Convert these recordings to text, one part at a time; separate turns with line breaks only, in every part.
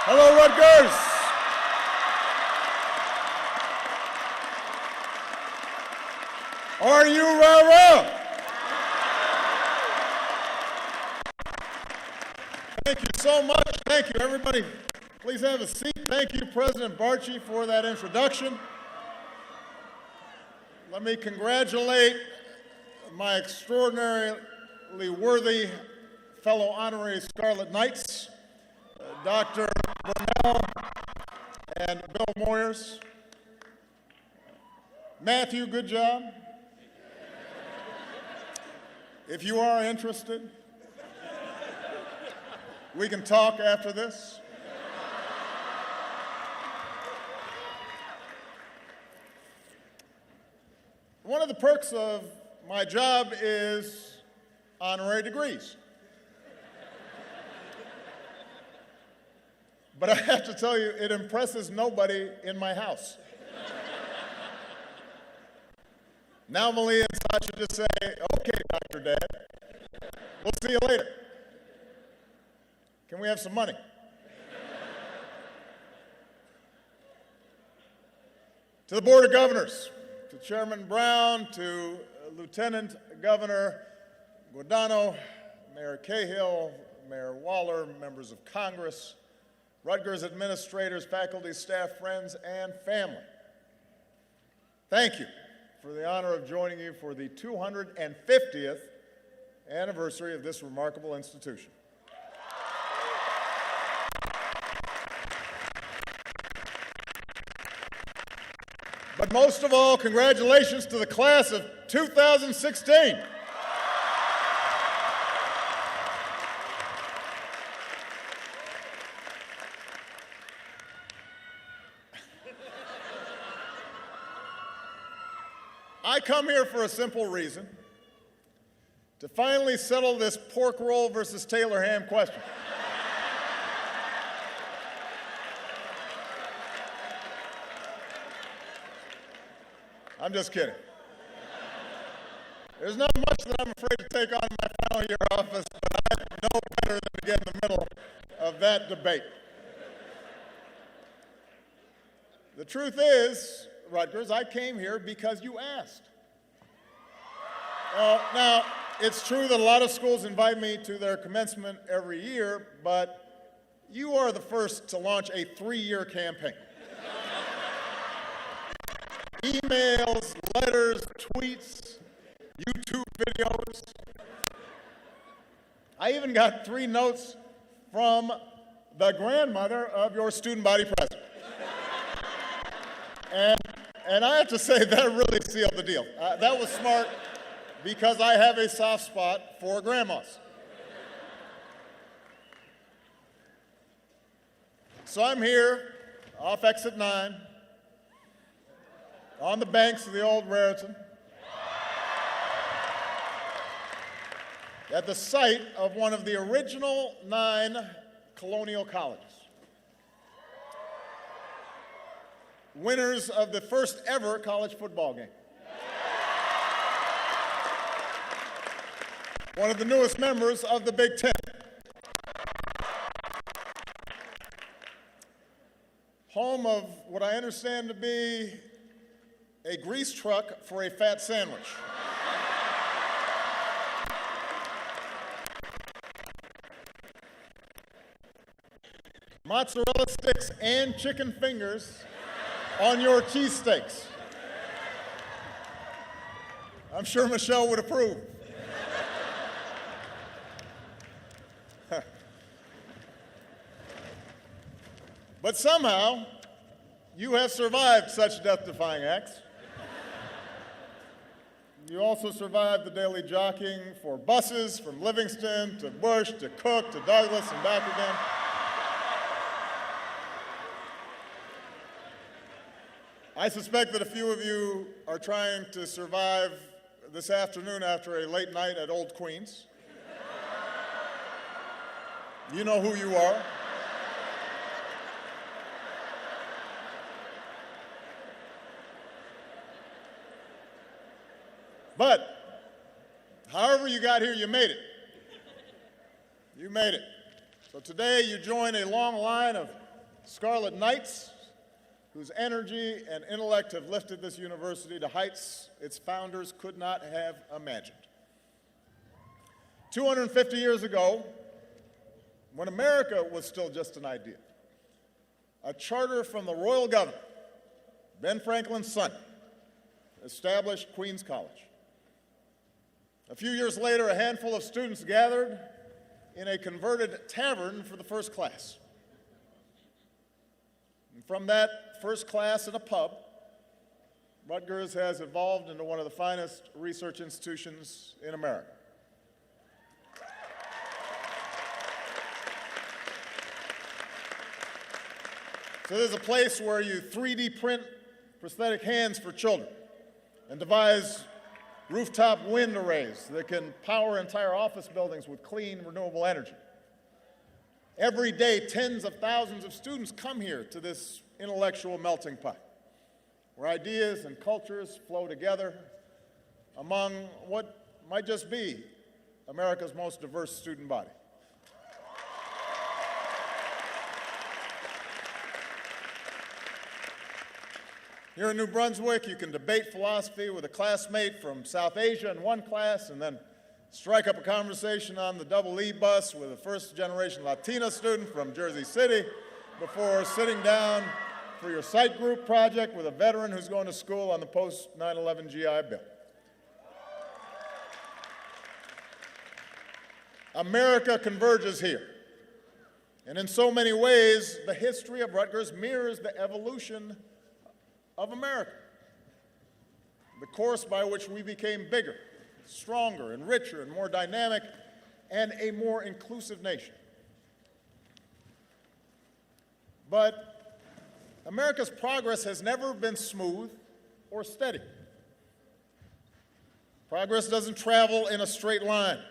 Hello, Rutgers. Are you rah-rah? Thank you so much. Thank you, everybody. Please have a seat. Thank you, President Barchi, for that introduction. Let me congratulate my extraordinarily worthy fellow honorary Scarlet Knights, Dr. Burnell and Bill Moyers. Matthew, good job. If you are interested, we can talk after this. One of the perks of my job is honorary degrees. But I have to tell you, it impresses nobody in my house. Now Malia and Sasha just say, okay, Dr. Dad, we'll see you later. Can we have some money? To the Board of Governors, to Chairman Brown, to Lieutenant Governor Guadagno, Mayor Cahill, Mayor Waller, members of Congress, Rutgers administrators, faculty, staff, friends, and family. Thank you for the honor of joining you for the 250th anniversary of this remarkable institution. But most of all, congratulations to the class of 2016. I come here for a simple reason, to finally settle this pork roll versus Taylor ham question. I'm just kidding. There's not much that I'm afraid to take on in my final year of office, but I know better than to get in the middle of that debate. The truth is, Rutgers, I came here because you asked. Now, it's true that a lot of schools invite me to their commencement every year, but you are the first to launch a 3-year campaign. Emails, letters, tweets, YouTube videos. I even got 3 notes from the grandmother of your student body president. And I have to say, that really sealed the deal. That was smart because I have a soft spot for grandmas. So I'm here off exit 9 on the banks of the old Raritan at the site of one of the original 9 colonial colleges. Winners of the first ever college football game. One of the newest members of the Big Ten. Home of what I understand to be a grease truck for a fat sandwich. Mozzarella sticks and chicken fingers on your cheesesteaks. I'm sure Michelle would approve. But somehow, you have survived such death-defying acts. You also survived the daily jockeying for buses from Livingston to Bush to Cook to Douglas and back again. I suspect that a few of you are trying to survive this afternoon after a late night at Old Queen's. You know who you are. But, however you got here, you made it. You made it. So today you join a long line of Scarlet Knights, whose energy and intellect have lifted this university to heights its founders could not have imagined. 250 years ago, when America was still just an idea, a charter from the royal governor, Ben Franklin's son, established Queens College. A few years later, a handful of students gathered in a converted tavern for the first class. And from that first class in a pub, Rutgers has evolved into one of the finest research institutions in America. So there's a place where you 3D print prosthetic hands for children and devise rooftop wind arrays that can power entire office buildings with clean, renewable energy. Every day, tens of thousands of students come here to this intellectual melting pot, where ideas and cultures flow together among what might just be America's most diverse student body. Here in New Brunswick, you can debate philosophy with a classmate from South Asia in one class and then strike up a conversation on the double E bus with a first-generation Latina student from Jersey City before sitting down for your site group project with a veteran who's going to school on the post-9/11 GI Bill. America converges here. And in so many ways, the history of Rutgers mirrors the evolution of America, the course by which we became bigger, stronger, and richer, and more dynamic, and a more inclusive nation. But America's progress has never been smooth or steady. Progress doesn't travel in a straight line.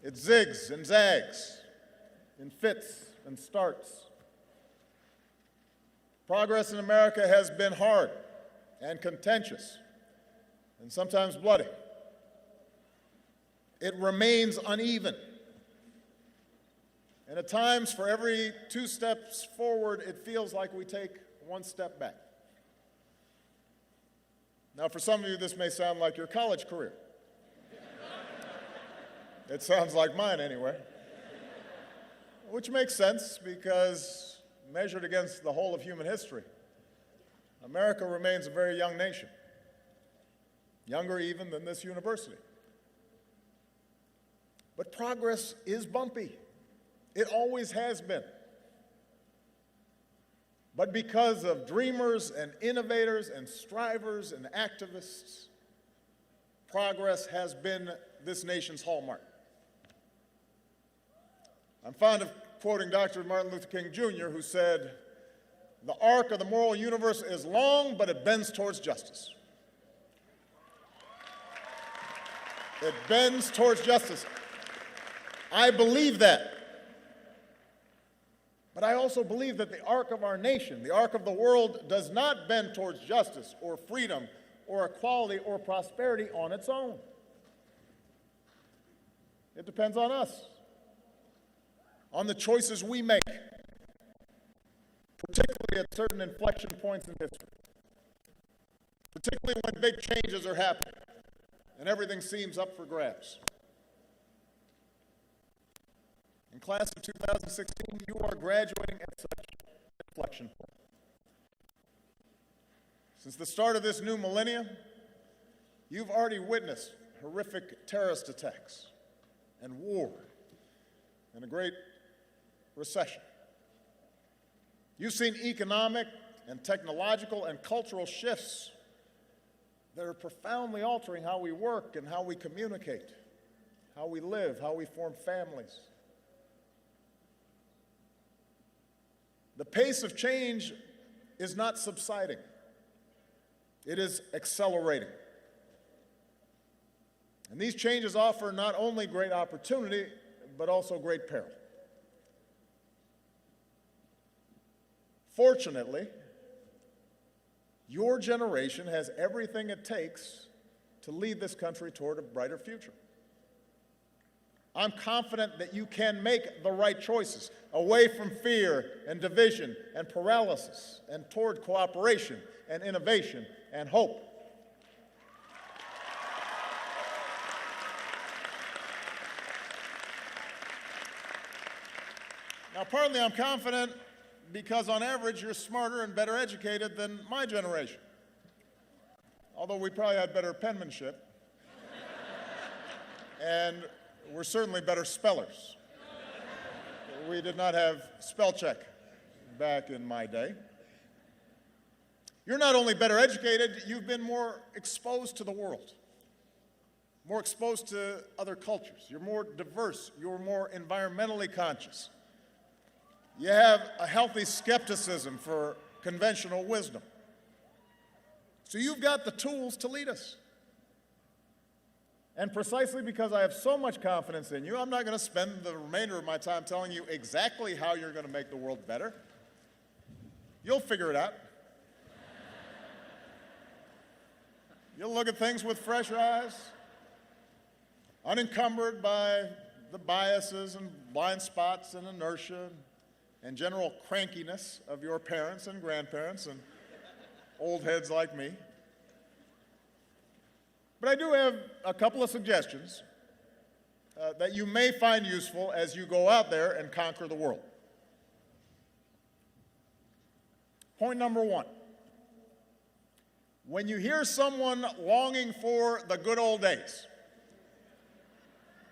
It zigs and zags, in fits and starts. Progress in America has been hard and contentious and sometimes bloody. It remains uneven. And at times, for every 2 steps forward, it feels like we take 1 step back. Now, for some of you, this may sound like your college career. It sounds like mine anyway. Which makes sense because measured against the whole of human history, America remains a very young nation, younger even than this university. But progress is bumpy. It always has been. But because of dreamers and innovators and strivers and activists, progress has been this nation's hallmark. I'm fond of quoting Dr. Martin Luther King Jr., who said, "The arc of the moral universe is long, but it bends towards justice." It bends towards justice. I believe that. But I also believe that the arc of our nation, the arc of the world, does not bend towards justice or freedom or equality or prosperity on its own. It depends on us, on the choices we make, particularly at certain inflection points in history, particularly when big changes are happening and everything seems up for grabs. In class of 2016, you are graduating at such an inflection point. Since the start of this new millennium, you've already witnessed horrific terrorist attacks and war and a great recession. You've seen economic and technological and cultural shifts that are profoundly altering how we work and how we communicate, how we live, how we form families. The pace of change is not subsiding. It is accelerating. And these changes offer not only great opportunity, but also great peril. Fortunately, your generation has everything it takes to lead this country toward a brighter future. I'm confident that you can make the right choices away from fear and division and paralysis and toward cooperation and innovation and hope. Now, partly I'm confident because on average you're smarter and better educated than my generation. Although we probably had better penmanship. And we're certainly better spellers. We did not have spell check back in my day. You're not only better educated, you've been more exposed to the world, more exposed to other cultures. You're more diverse. You're more environmentally conscious. You have a healthy skepticism for conventional wisdom. So you've got the tools to lead us. And precisely because I have so much confidence in you, I'm not going to spend the remainder of my time telling you exactly how you're going to make the world better. You'll figure it out. You'll look at things with fresh eyes, unencumbered by the biases and blind spots and inertia and general crankiness of your parents and grandparents and old heads like me. But I do have a couple of suggestions that you may find useful as you go out there and conquer the world. Point number one. When you hear someone longing for the good old days,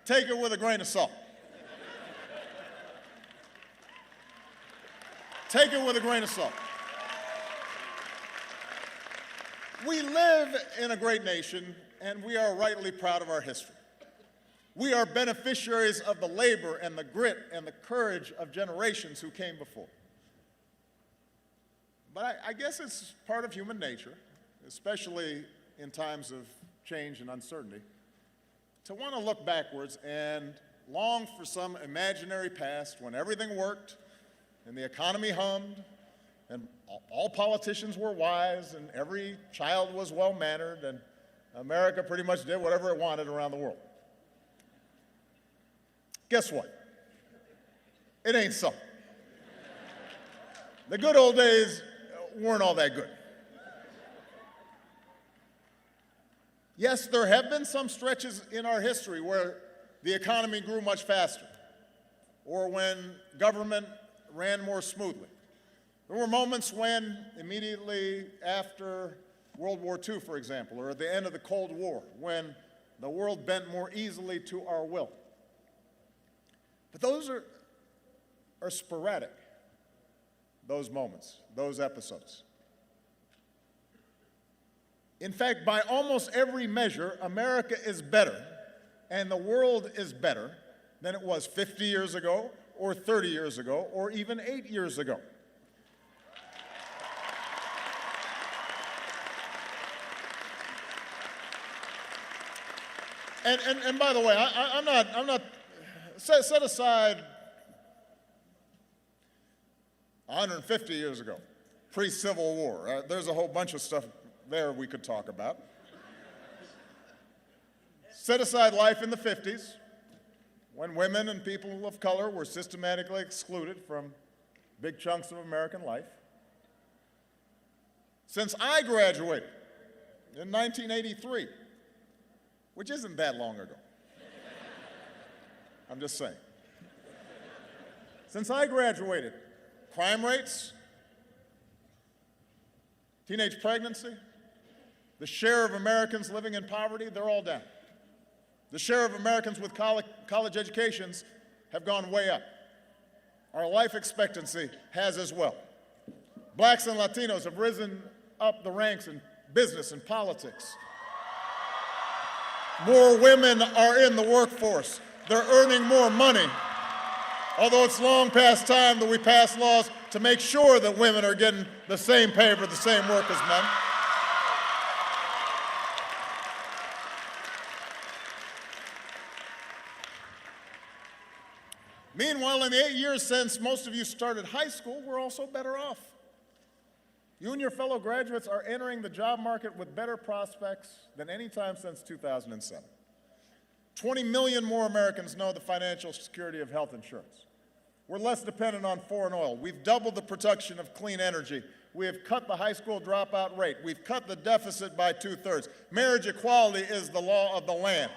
take it with a grain of salt. Take it with a grain of salt. We live in a great nation, and we are rightly proud of our history. We are beneficiaries of the labor and the grit and the courage of generations who came before. But I guess it's part of human nature, especially in times of change and uncertainty, to want to look backwards and long for some imaginary past when everything worked and the economy hummed and all politicians were wise and every child was well-mannered and America pretty much did whatever it wanted around the world. Guess what? It ain't so. The good old days weren't all that good. Yes, there have been some stretches in our history where the economy grew much faster or when government ran more smoothly. There were moments when, immediately after World War II, for example, or at the end of the Cold War, when the world bent more easily to our will. But those are sporadic, those moments, those episodes. In fact, by almost every measure, America is better and the world is better than it was 50 years ago, or 30 years ago, or even 8 years ago. And by the way, I'm not set aside 150 years ago, pre-Civil War. There's a whole bunch of stuff there we could talk about. Set aside life in the 50s, when women and people of color were systematically excluded from big chunks of American life. Since I graduated in 1983, which isn't that long ago. I'm just saying. Since I graduated, crime rates, teenage pregnancy, the share of Americans living in poverty, they're all down. The share of Americans with college educations have gone way up. Our life expectancy has as well. Blacks and Latinos have risen up the ranks in business and politics. More women are in the workforce. They're earning more money. Although it's long past time that we pass laws to make sure that women are getting the same pay for the same work as men. Meanwhile, in the 8 years since most of you started high school, we're also better off. You and your fellow graduates are entering the job market with better prospects than any time since 2007. 20 million more Americans know the financial security of health insurance. We're less dependent on foreign oil. We've doubled the production of clean energy. We have cut the high school dropout rate. We've cut the deficit by 2/3. Marriage equality is the law of the land.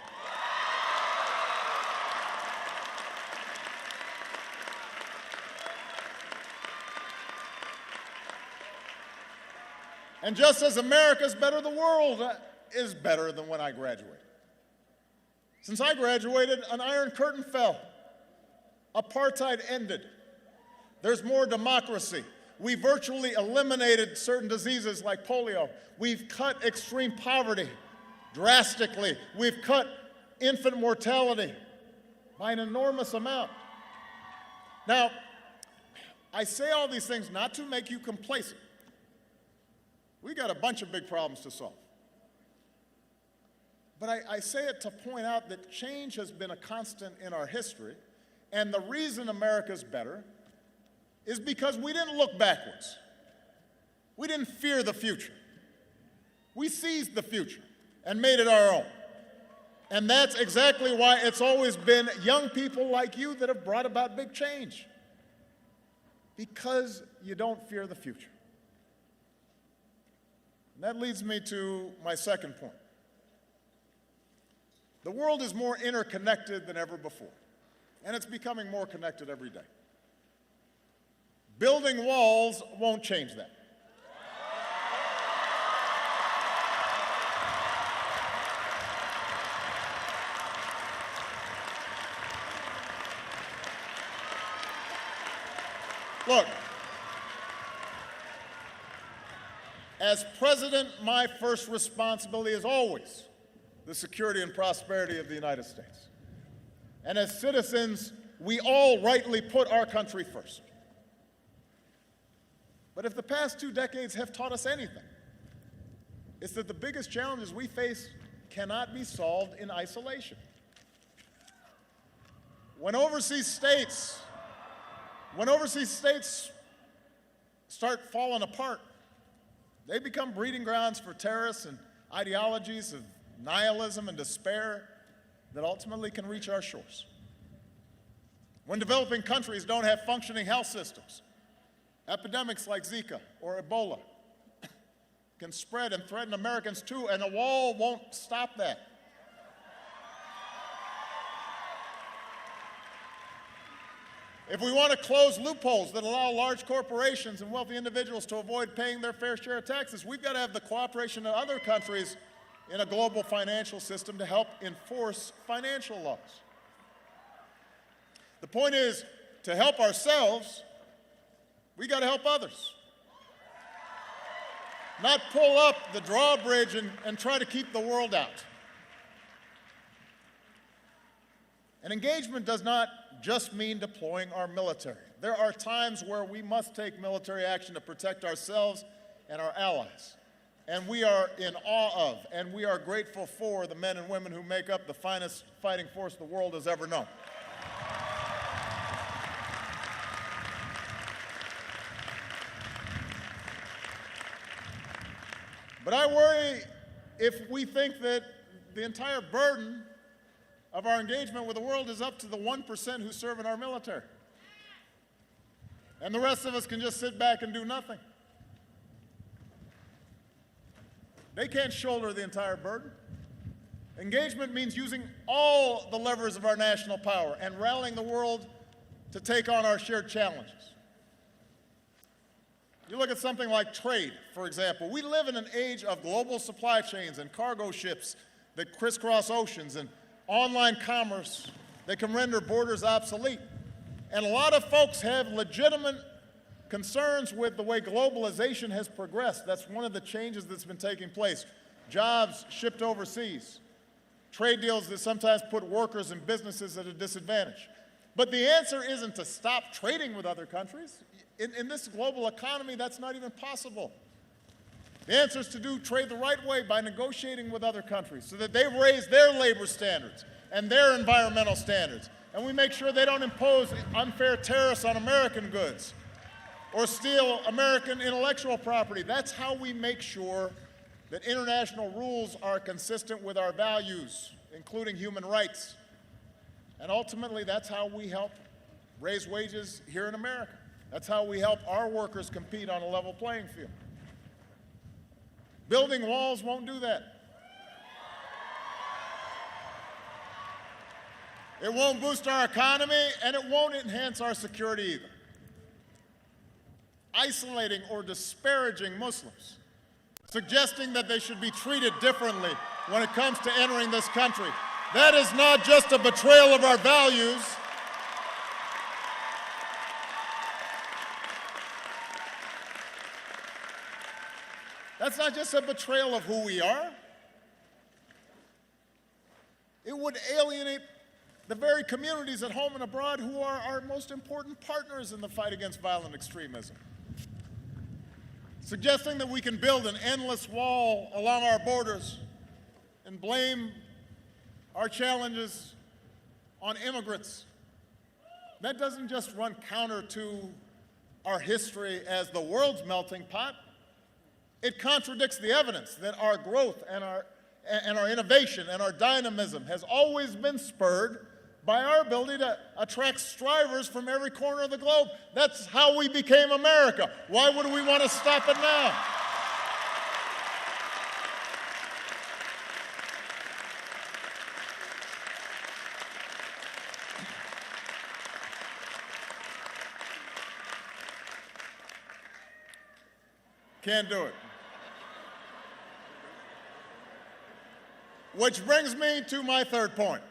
And just as America's better, the world is better than when I graduated. Since I graduated, an iron curtain fell. Apartheid ended. There's more democracy. We virtually eliminated certain diseases like polio. We've cut extreme poverty drastically. We've cut infant mortality by an enormous amount. Now, I say all these things not to make you complacent. We got a bunch of big problems to solve. But I say it to point out that change has been a constant in our history, and the reason America's better is because we didn't look backwards. We didn't fear the future. We seized the future and made it our own. And that's exactly why it's always been young people like you that have brought about big change. Because you don't fear the future. And that leads me to my second point. The world is more interconnected than ever before, and it's becoming more connected every day. Building walls won't change that. Look, as president, my first responsibility is always the security and prosperity of the United States. And as citizens, we all rightly put our country first. But if the past 2 decades have taught us anything, it's that the biggest challenges we face cannot be solved in isolation. When overseas states start falling apart, they become breeding grounds for terrorists and ideologies of nihilism and despair that ultimately can reach our shores. When developing countries don't have functioning health systems, epidemics like Zika or Ebola can spread and threaten Americans too, and a wall won't stop that. If we want to close loopholes that allow large corporations and wealthy individuals to avoid paying their fair share of taxes, we've got to have the cooperation of other countries in a global financial system to help enforce financial laws. The point is, to help ourselves, we got to help others. Not pull up the drawbridge and try to keep the world out. And engagement does not just mean deploying our military. There are times where we must take military action to protect ourselves and our allies. And we are in awe of, and we are grateful for the men and women who make up the finest fighting force the world has ever known. But I worry if we think that the entire burden of our engagement with the world is up to the 1% who serve in our military. And the rest of us can just sit back and do nothing. They can't shoulder the entire burden. Engagement means using all the levers of our national power and rallying the world to take on our shared challenges. You look at something like trade, for example. We live in an age of global supply chains and cargo ships that crisscross oceans and online commerce that can render borders obsolete. And a lot of folks have legitimate concerns with the way globalization has progressed. That's one of the changes that's been taking place. Jobs shipped overseas, trade deals that sometimes put workers and businesses at a disadvantage. But the answer isn't to stop trading with other countries. In this global economy, that's not even possible. The answer is to do trade the right way by negotiating with other countries so that they raise their labor standards and their environmental standards. And we make sure they don't impose unfair tariffs on American goods or steal American intellectual property. That's how we make sure that international rules are consistent with our values, including human rights. And ultimately, that's how we help raise wages here in America. That's how we help our workers compete on a level playing field. Building walls won't do that. It won't boost our economy, and it won't enhance our security either. Isolating or disparaging Muslims, suggesting that they should be treated differently when it comes to entering this country, that is not just a betrayal of our values. That's not just a betrayal of who we are. It would alienate the very communities at home and abroad who are our most important partners in the fight against violent extremism. Suggesting that we can build an endless wall along our borders and blame our challenges on immigrants. That doesn't just run counter to our history as the world's melting pot. It contradicts the evidence that our growth and our innovation and our dynamism has always been spurred by our ability to attract strivers from every corner of the globe. That's how we became America. Why would we want to stop it now? Can't do it. Which brings me to my third point.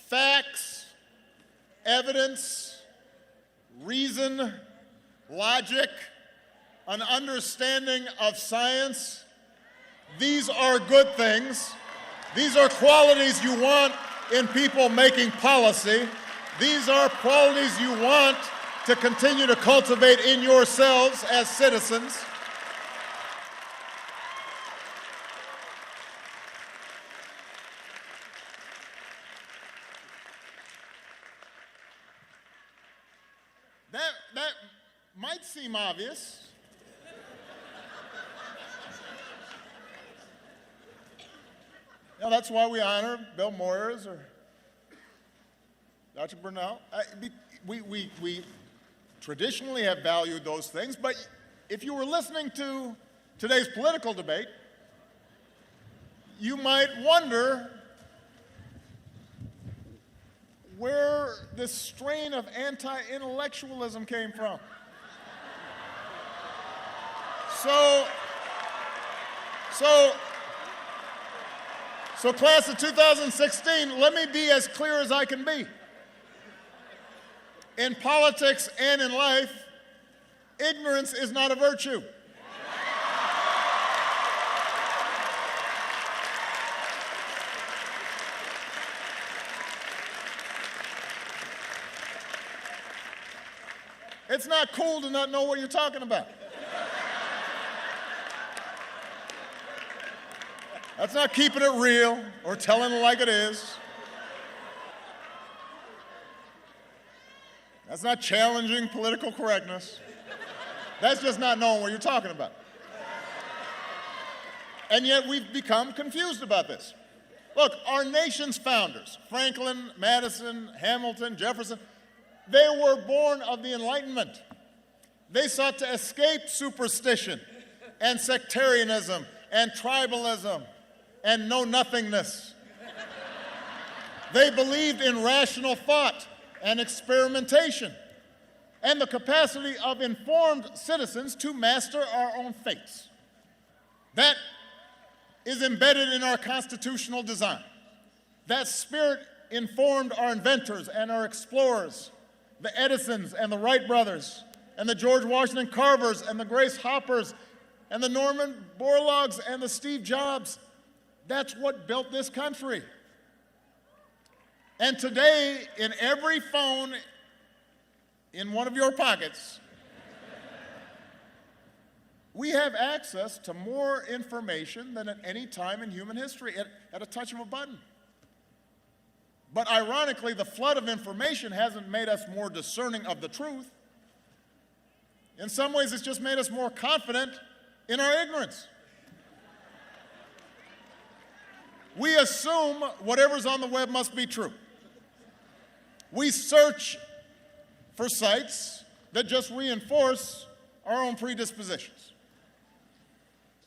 Facts, evidence, reason, logic, an understanding of science, these are good things. These are qualities you want in people making policy. These are qualities you want to continue to cultivate in yourselves as citizens. That might seem obvious. That's why we honor Bill Moyers or Dr. Brunel. We traditionally have valued those things, but if you were listening to today's political debate, you might wonder where this strain of anti-intellectualism came from. So class of 2016, let me be as clear as I can be. In politics and in life, ignorance is not a virtue. It's not cool to not know what you're talking about. That's not keeping it real or telling it like it is. That's not challenging political correctness. That's just not knowing what you're talking about. And yet we've become confused about this. Look, our nation's founders, Franklin, Madison, Hamilton, Jefferson, they were born of the Enlightenment. They sought to escape superstition and sectarianism and tribalism and know-nothingness. They believed in rational thought and experimentation and the capacity of informed citizens to master our own fates. That is embedded in our constitutional design. That spirit informed our inventors and our explorers, the Edisons and the Wright brothers, and the George Washington Carvers and the Grace Hoppers, and the Norman Borlaugs and the Steve Jobs. That's what built this country. And today, in every phone in one of your pockets, we have access to more information than at any time in human history at a touch of a button. But ironically, the flood of information hasn't made us more discerning of the truth. In some ways, it's just made us more confident in our ignorance. We assume whatever's on the web must be true. We search for sites that just reinforce our own predispositions.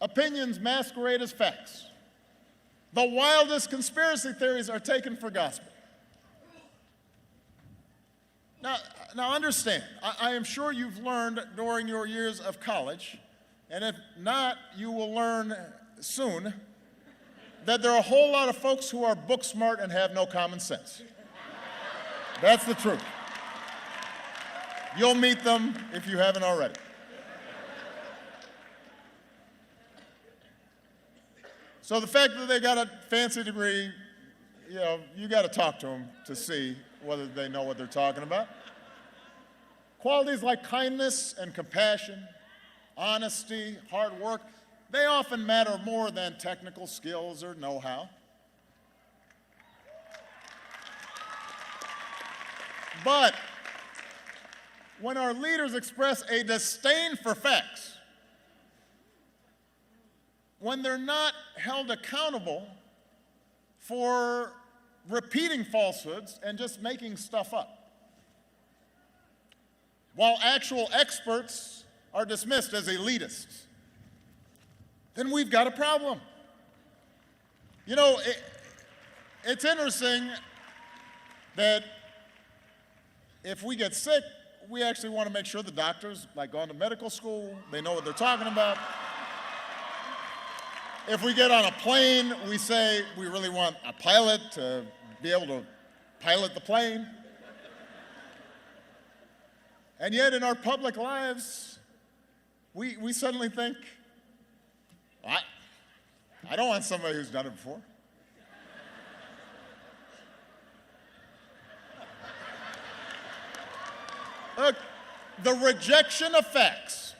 Opinions masquerade as facts. The wildest conspiracy theories are taken for gospel. Now understand, I am sure you've learned during your years of college, and if not, you will learn soon, that there are a whole lot of folks who are book smart and have no common sense. That's the truth. You'll meet them if you haven't already. So the fact that they got a fancy degree, you got to talk to them to see whether they know what they're talking about. Qualities like kindness and compassion, honesty, hard work, they often matter more than technical skills or know-how. But when our leaders express a disdain for facts, when they're not held accountable for repeating falsehoods and just making stuff up, while actual experts are dismissed as elitists, then we've got a problem. It's interesting that if we get sick, we actually want to make sure the doctors, like going to medical school, they know what they're talking about. If we get on a plane, we say we really want a pilot to be able to pilot the plane. And yet in our public lives, we suddenly think, I don't want somebody who's done it before. Look, the rejection of facts,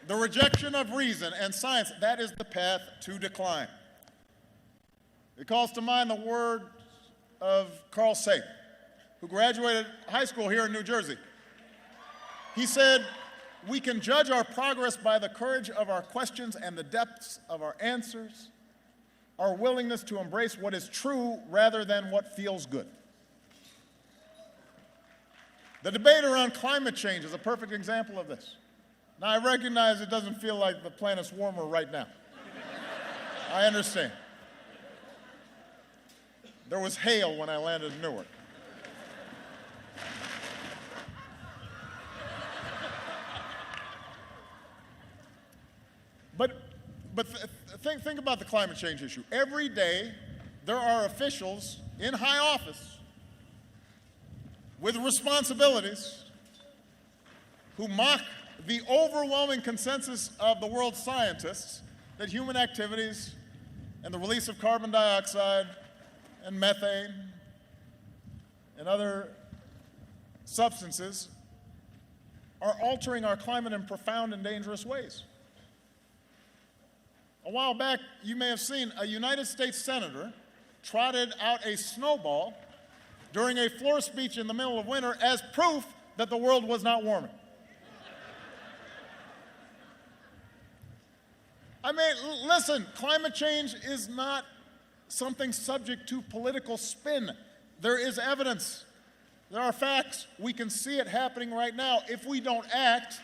the rejection of reason and science, that is the path to decline. It calls to mind the words of Carl Sagan, who graduated high school here in New Jersey. He said, "We can judge our progress by the courage of our questions and the depths of our answers, our willingness to embrace what is true rather than what feels good." The debate around climate change is a perfect example of this. Now, I recognize it doesn't feel like the planet's warmer right now. I understand. There was hail when I landed in Newark. But think about the climate change issue. Every day, there are officials in high office with responsibilities who mock the overwhelming consensus of the world's scientists that human activities and the release of carbon dioxide and methane and other substances are altering our climate in profound and dangerous ways. A while back, you may have seen a United States senator trotted out a snowball during a floor speech in the middle of winter as proof that the world was not warming. I mean, listen, climate change is not something subject to political spin. There is evidence. There are facts. We can see it happening right now. If we don't act,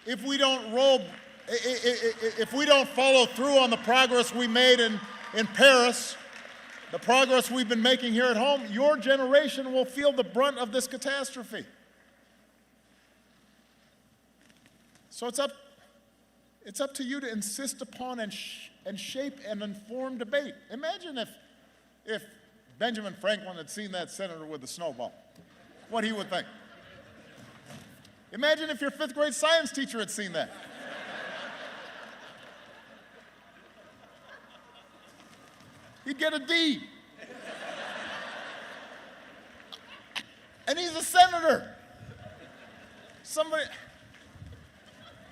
if we don't follow through on the progress we made in Paris, the progress we've been making here at home, your generation will feel the brunt of this catastrophe. So it's up to you to insist upon and shape an informed debate. Imagine if Benjamin Franklin had seen that senator with the snowball, what he would think. Imagine if your fifth grade science teacher had seen that. He'd get a D. And he's a senator.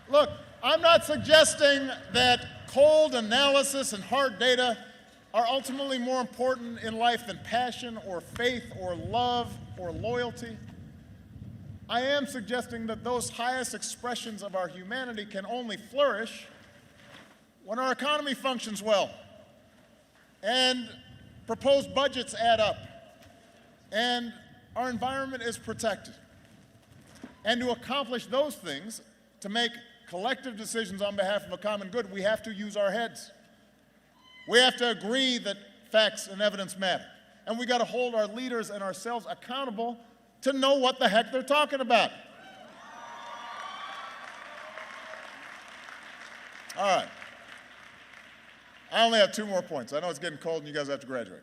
Look, I'm not suggesting that cold analysis and hard data are ultimately more important in life than passion or faith or love or loyalty. I am suggesting that those highest expressions of our humanity can only flourish when our economy functions well, and proposed budgets add up, and our environment is protected. And to accomplish those things, to make collective decisions on behalf of a common good, we have to use our heads. We have to agree that facts and evidence matter. And we got to hold our leaders and ourselves accountable to know what the heck they're talking about. All right. I only have 2 more points. I know it's getting cold and you guys have to graduate.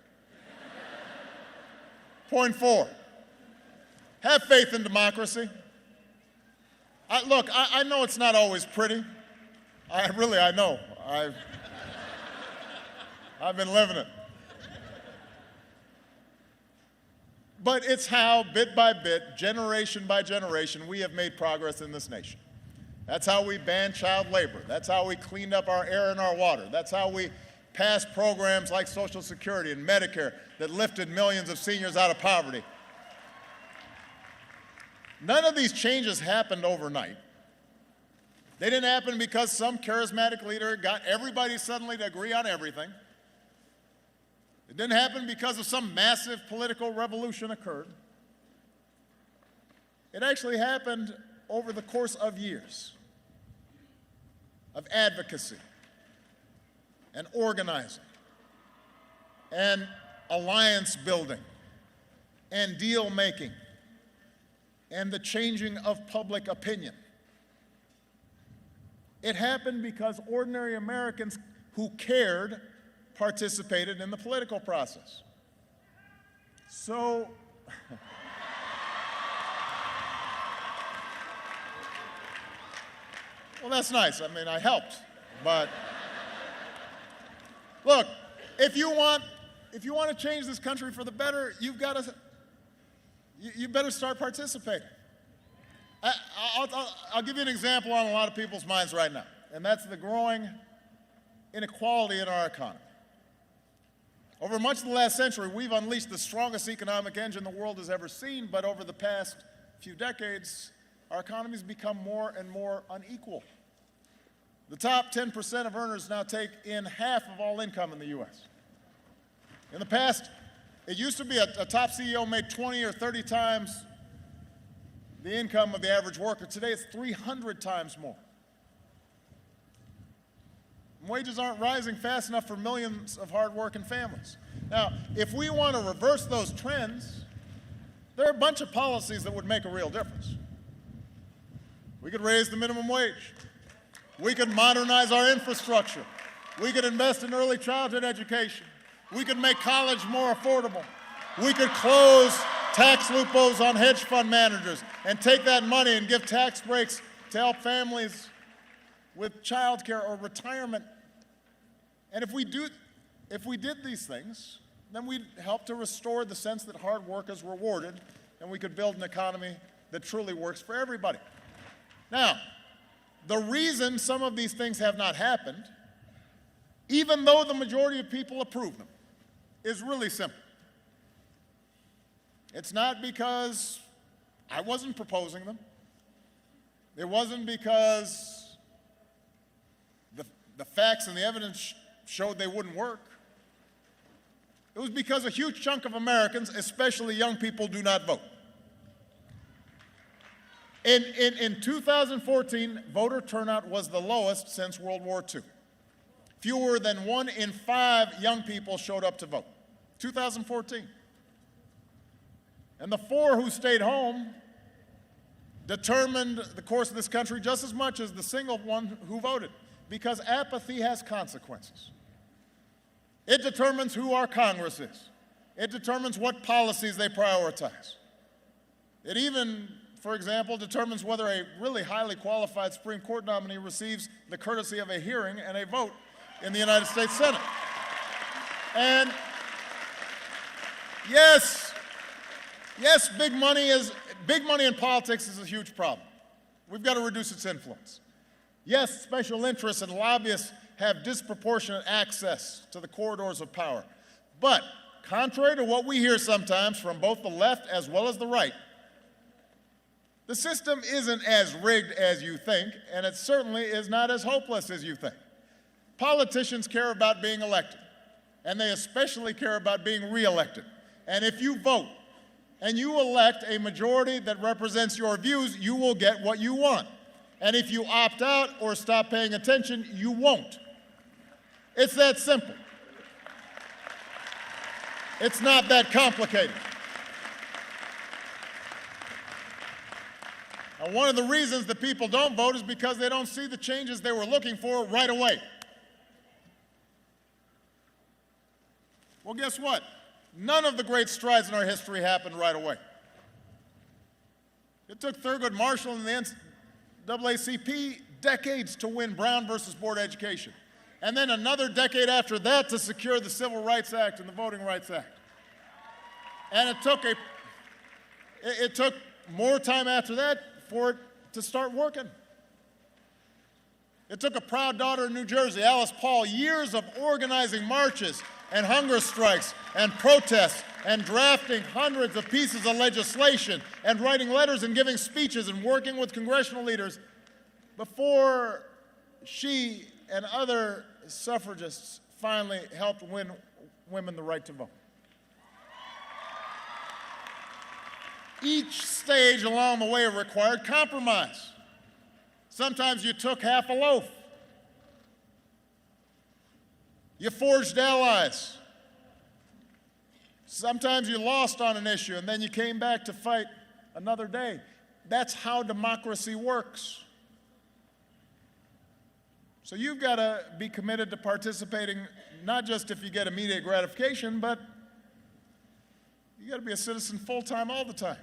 Point 4, have faith in democracy. Look, I know it's not always pretty. I know. I've been living it. But it's how, bit by bit, generation by generation, we have made progress in this nation. That's how we banned child labor. That's how we cleaned up our air and our water. That's how we passed programs like Social Security and Medicare that lifted millions of seniors out of poverty. None of these changes happened overnight. They didn't happen because some charismatic leader got everybody suddenly to agree on everything. It didn't happen because of some massive political revolution occurred. It actually happened over the course of years of advocacy and organizing and alliance building and deal making and the changing of public opinion. It happened because ordinary Americans who cared participated in the political process. So, well, that's nice. I mean, I helped, but look, if you want to change this country for the better, you better start participating. I'll give you an example on a lot of people's minds right now, and that's the growing inequality in our economy. Over much of the last century, we've unleashed the strongest economic engine the world has ever seen, but over the past few decades, our economy's become more and more unequal. The top 10% of earners now take in half of all income in the U.S. In the past, it used to be a top CEO made 20 or 30 times the income of the average worker. Today, it's 300 times more. Wages aren't rising fast enough for millions of hard-working families. Now, if we want to reverse those trends, there are a bunch of policies that would make a real difference. We could raise the minimum wage. We could modernize our infrastructure. We could invest in early childhood education. We could make college more affordable. We could close tax loopholes on hedge fund managers and take that money and give tax breaks to help families with child care or retirement. And if we did these things, then we'd help to restore the sense that hard work is rewarded, and we could build an economy that truly works for everybody. Now, the reason some of these things have not happened, even though the majority of people approve them, is really simple. It's not because I wasn't proposing them. It wasn't because the facts and the evidence showed they wouldn't work. It was because a huge chunk of Americans, especially young people, do not vote. In 2014, voter turnout was the lowest since World War II. Fewer than 1 in 5 young people showed up to vote. 2014. And the 4 who stayed home determined the course of this country just as much as the single one who voted, because apathy has consequences. It determines who our Congress is. It determines what policies they prioritize. It even, for example, determines whether a really highly qualified Supreme Court nominee receives the courtesy of a hearing and a vote in the United States Senate. And yes, big money in politics is a huge problem. We've got to reduce its influence. Yes, special interests and lobbyists have disproportionate access to the corridors of power. But contrary to what we hear sometimes from both the left as well as the right, The system isn't as rigged as you think, and it certainly is not as hopeless as you think. Politicians care about being elected, and they especially care about being reelected. And if you vote and you elect a majority that represents your views, you will get what you want. And if you opt out or stop paying attention, you won't. It's that simple. It's not that complicated. Now, one of the reasons that people don't vote is because they don't see the changes they were looking for right away. Well, guess what? None of the great strides in our history happened right away. It took Thurgood Marshall and the NAACP decades to win Brown versus Board Education, and then another decade after that to secure the Civil Rights Act and the Voting Rights Act. And it took more time after that for it to start working. It took a proud daughter in New Jersey, Alice Paul, years of organizing marches and hunger strikes and protests and drafting hundreds of pieces of legislation and writing letters and giving speeches and working with congressional leaders before she and other suffragists finally helped win women the right to vote. Each stage along the way required compromise. Sometimes you took half a loaf. You forged allies. Sometimes you lost on an issue and then you came back to fight another day. That's how democracy works. So you've got to be committed to participating, not just if you get immediate gratification, but you got to be a citizen full-time all the time.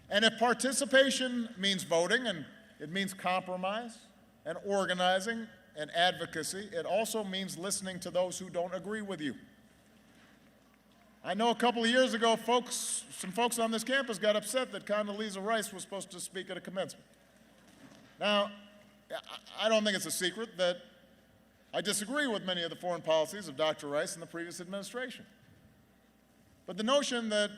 And if participation means voting, and it means compromise and organizing and advocacy, it also means listening to those who don't agree with you. I know a couple of years ago, some folks on this campus got upset that Condoleezza Rice was supposed to speak at a commencement. Now, I don't think it's a secret that I disagree with many of the foreign policies of Dr. Rice and the previous administration. But the notion that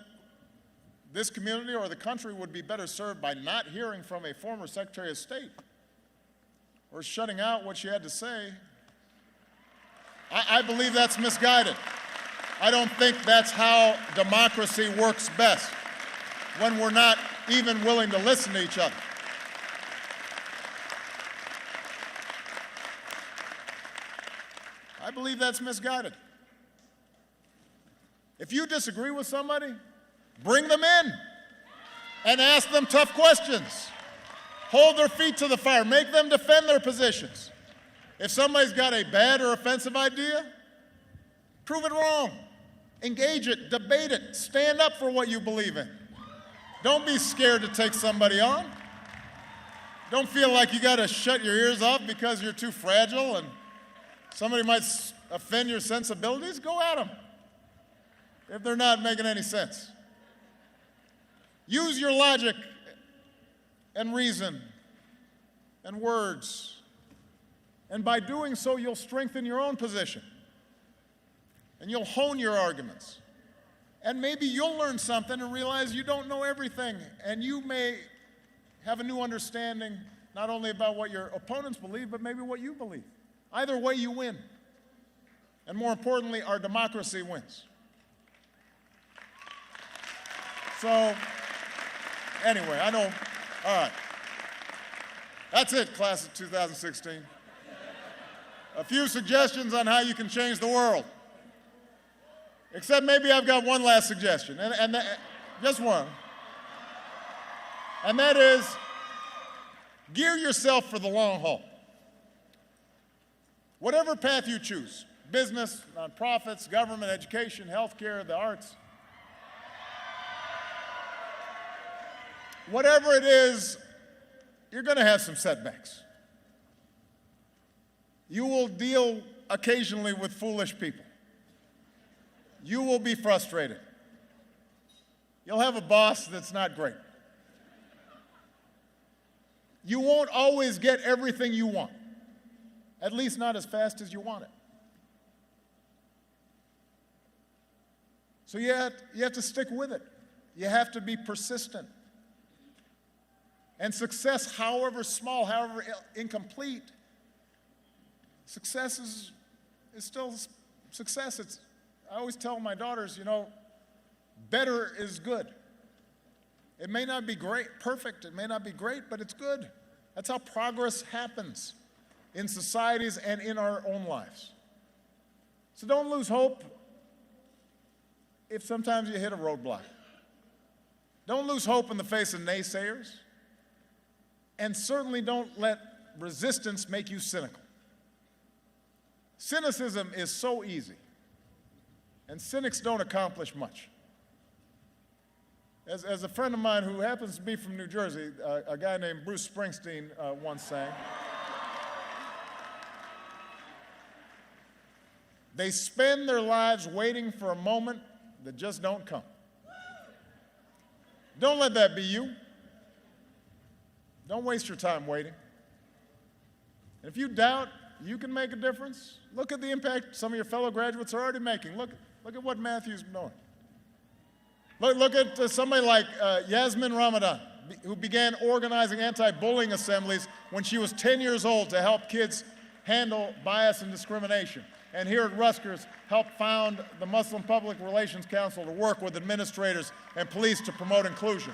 this community or the country would be better served by not hearing from a former Secretary of State or shutting out what she had to say, I believe that's misguided. I don't think that's how democracy works best, when we're not even willing to listen to each other. I believe that's misguided. If you disagree with somebody, bring them in and ask them tough questions. Hold their feet to the fire. Make them defend their positions. If somebody's got a bad or offensive idea, prove it wrong. Engage it, debate it, stand up for what you believe in. Don't be scared to take somebody on. Don't feel like you got to shut your ears off because you're too fragile and somebody might offend your sensibilities. Go at them if they're not making any sense. Use your logic and reason and words. And by doing so, you'll strengthen your own position. And you'll hone your arguments. And maybe you'll learn something and realize you don't know everything. And you may have a new understanding, not only about what your opponents believe, but maybe what you believe. Either way, you win. And more importantly, our democracy wins. So, anyway, I know, all right. That's it, class of 2016. A few suggestions on how you can change the world. Except maybe I've got one last suggestion, and just one. And that is, gear yourself for the long haul. Whatever path you choose, business, nonprofits, government, education, healthcare, the arts, whatever it is, you're going to have some setbacks. You will deal occasionally with foolish people. You will be frustrated. You'll have a boss that's not great. You won't always get everything you want, at least not as fast as you want it. So you have to stick with it. You have to be persistent. And success, however small, however incomplete, success is still success. I always tell my daughters, better is good. It may not be perfect, it may not be great, but it's good. That's how progress happens in societies and in our own lives. So don't lose hope if sometimes you hit a roadblock. Don't lose hope in the face of naysayers. And certainly don't let resistance make you cynical. Cynicism is so easy, and cynics don't accomplish much. As a friend of mine who happens to be from New Jersey, a guy named Bruce Springsteen once sang, they spend their lives waiting for a moment that just don't come. Don't let that be you. Don't waste your time waiting. And if you doubt you can make a difference, look at the impact some of your fellow graduates are already making. Look at what Matthew's doing. Look at somebody like Yasmin Ramadan, who began organizing anti-bullying assemblies when she was 10 years old to help kids handle bias and discrimination. And here at Rutgers, helped found the Muslim Public Relations Council to work with administrators and police to promote inclusion.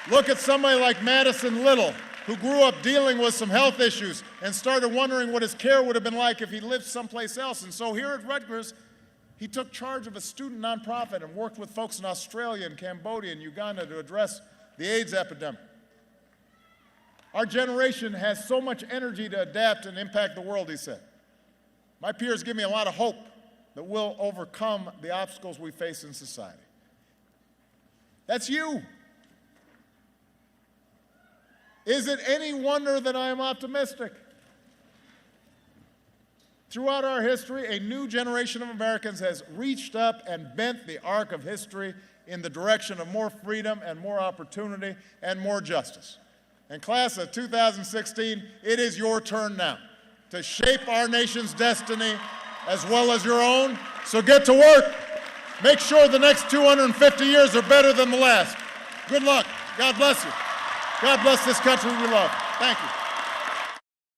Look at somebody like Madison Little, who grew up dealing with some health issues and started wondering what his care would have been like if he lived someplace else. And so here at Rutgers, he took charge of a student nonprofit and worked with folks in Australia and Cambodia and Uganda to address the AIDS epidemic. Our generation has so much energy to adapt and impact the world, he said. My peers give me a lot of hope that we'll overcome the obstacles we face in society. That's you. Is it any wonder that I am optimistic? Throughout our history, a new generation of Americans has reached up and bent the arc of history in the direction of more freedom and more opportunity and more justice. And class of 2016, it is your turn now to shape our nation's destiny as well as your own. So get to work. Make sure the next 250 years are better than the last. Good luck. God bless you. God bless this country we love. Thank you.